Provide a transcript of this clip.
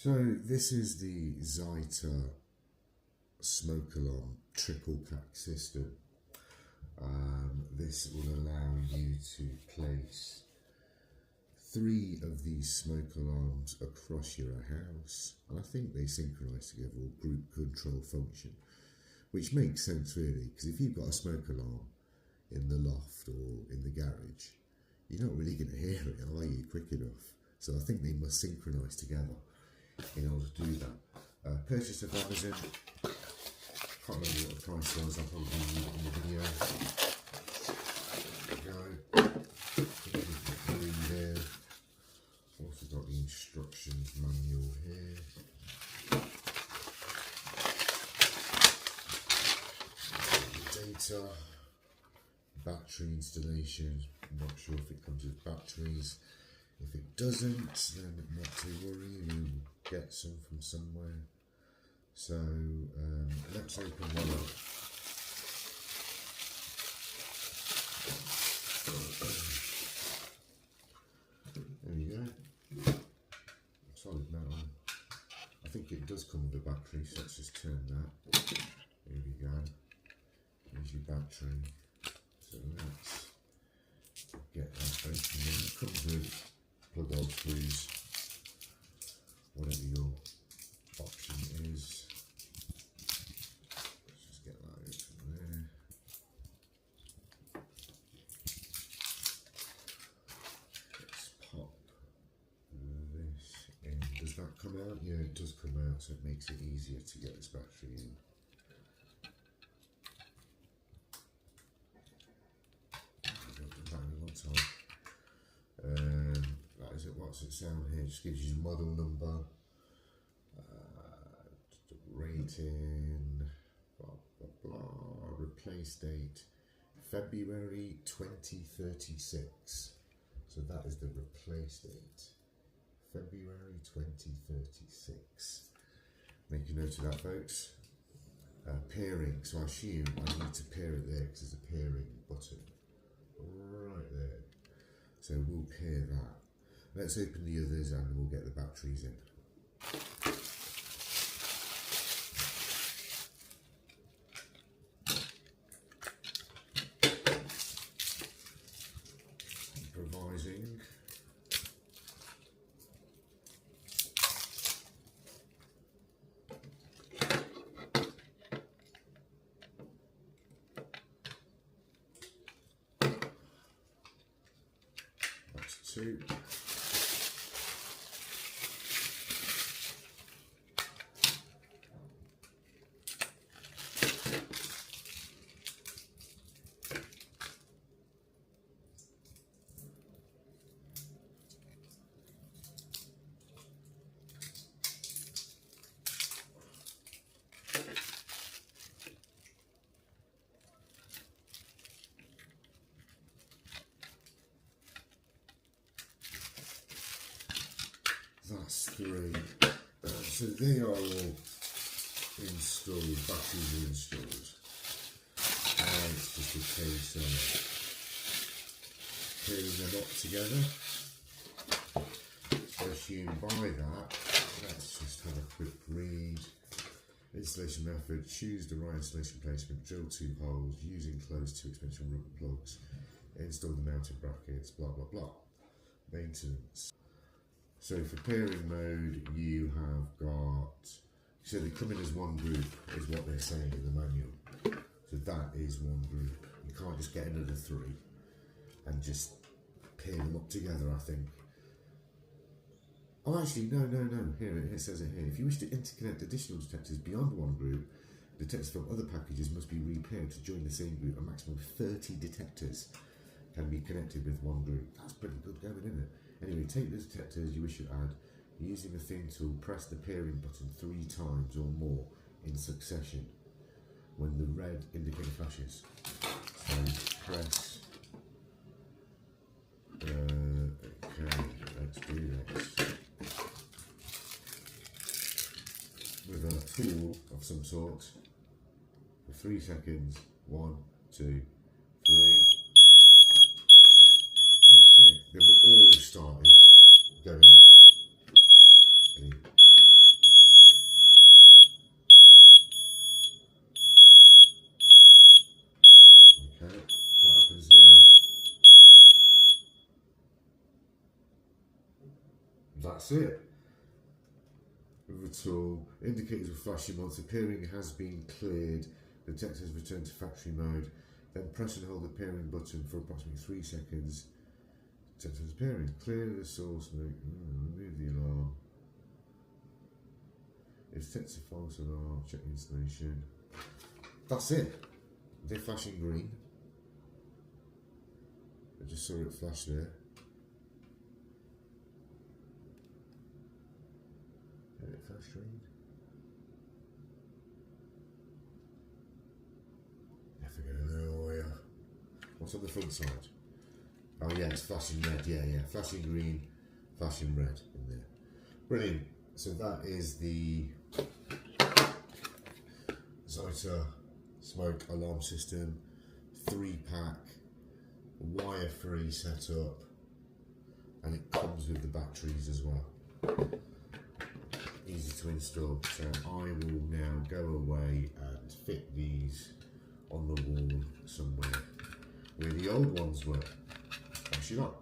So this is the ZYTA Smoke Alarm triple pack system. This will allow you to place 3 of these smoke alarms across your house, and I think they synchronise together, or group control function, which makes sense really, because if you've got a smoke alarm in the loft or in the garage, you're not really going to hear it, are you, quick enough? So I think they must synchronise together in order to do that. Purchased off Amazon. Can't remember what the price was, I'll probably leave it in the video. There we go. Here. Also got the instructions manual here. Data. Battery installation. Not sure if it comes with batteries. If it doesn't, then not to worry, we'll get some from somewhere. So let's open one up. There we go. Solid metal. I think it does come with a battery, so let's just turn that. Here we go. Here's your battery. So let's get that open. It comes with plug hole screws, whatever your option is. Let's just get that open there. Let's pop this in. Does that come out? Yeah, it does come out, so it makes it easier to get this battery in. What's it sound here? Just gives you model number, rating, blah blah blah. Replace date February 2036. So that is the replace date, February 2036. Make a note of that, folks. Pairing. So I assume I need to pair it there because there's a pairing button right there. So we'll pair that. Let's open the others and we'll get the batteries in. Improvising. That's 2. That's 3. So they are all installed, batteries are installed. And it's just a case of pairing them up together. So assume by that, let's just have a quick read. Installation method, choose the right installation placement, drill 2 holes, using closed 2 expansion rubber plugs, install the mounted brackets, blah blah blah. Maintenance. So for pairing mode, you have got, so they come in as one group, is what they're saying in the manual. So that is one group. You can't just get another 3 and just pair them up together, I think. Oh, actually, no. Here it says it here. If you wish to interconnect additional detectors beyond one group, detectors from other packages must be repaired to join the same group. A maximum of 30 detectors can be connected with one group. That's pretty good going, isn't it? Anyway, take the detectors you wish to add. Using the thin tool, press the pairing button 3 times or more in succession when the red indicator flashes. So press. Okay, let's do this. With a tool of some sort for 3 seconds. 1, 2, 3. Oh shit, they've all started going. that's it. With the tool, indicators will flashing once the peering has been cleared. The detector has returned to factory mode. Then press and hold the peering button for approximately 3 seconds. Detector is peering. Clear the source smoke. Remove the alarm. If detector false alarm, check the installation. That's it. They're flashing green. I just saw it flash there. Did it flash green? Never gonna know, are ya? What's on the front side? Oh yeah, it's flashing red. Yeah, flashing green, flashing red in there. Brilliant. So that is the ZYTA Smoke Alarm System 3-pack, wire-free setup, and it comes with the batteries as well. Easy to install. So I will now go away and fit these on the wall somewhere where the old ones were. Actually not.